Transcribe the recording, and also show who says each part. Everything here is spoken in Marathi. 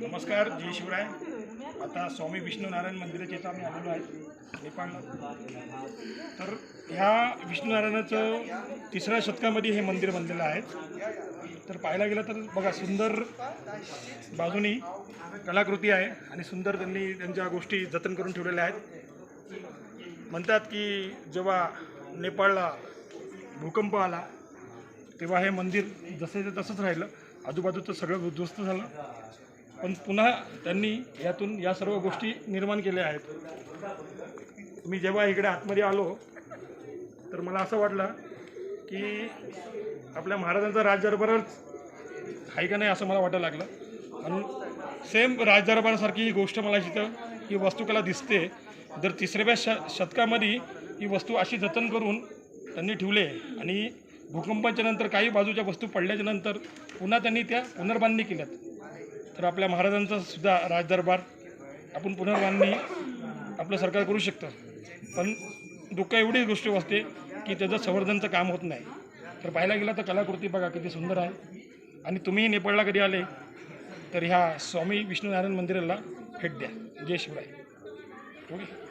Speaker 1: नमस्कार, जय शिवराय। आता स्वामी विष्णू नारायण मंदिराच्या इथं आम्ही आलेलो आहे नेपाळला। तर ह्या विष्णू नारायणाचं 3ऱ्या शतकामध्ये हे मंदिर बनलेलं आहे। तर पाहायला गेलं तर बघा, सुंदर बाजूनी कलाकृती आहे आणि सुंदर त्यांनी त्यांच्या गोष्टी जतन करून ठेवलेल्या आहेत। म्हणतात की जेव्हा नेपाळला भूकंप आला तेव्हा हे मंदिर जसे तसंच राहिलं, आजूबाजूचं सगळं उद्ध्वस्त झालं, पण पुन्हा त्यांनी यातून या सर्व गोष्टी निर्माण केल्या आहेत। मी जेव्हा इकडे आतमध्ये आलो तर मला असं वाटलं की आपल्या महाराजांचा राजदरबारच आहे का नाही असं मला वाटायला लागलं। आणि सेम राजदरबारासारखी ही गोष्ट मला इथं ही वास्तुकला दिसते। जर 3ऱ्या शतकामध्ये ही वस्तू अशी जतन करून त्यांनी ठेवले आणि भूकंपाच्या नंतर काही बाजूच्या वस्तू पडल्याच्या नंतर पुन्हा त्यांनी त्या पुनर्बांधणी केल्यात। तर आपल्या महाराजांचा सुद्धा राजदरबार आपण पुनर्बांधणी आपलं सरकार करू शकतं, पण दुःख एवढीच गोष्ट असते की त्याचं संवर्धनचं काम होत नाही। तर पाहायला गेलं तर कलाकृती बघा किती सुंदर आहे। आणि तुम्ही नेपाळला कधी आले तर ह्या स्वामी विष्णू नारायण मंदिराला भेट द्या। जय शिवराय। ओके।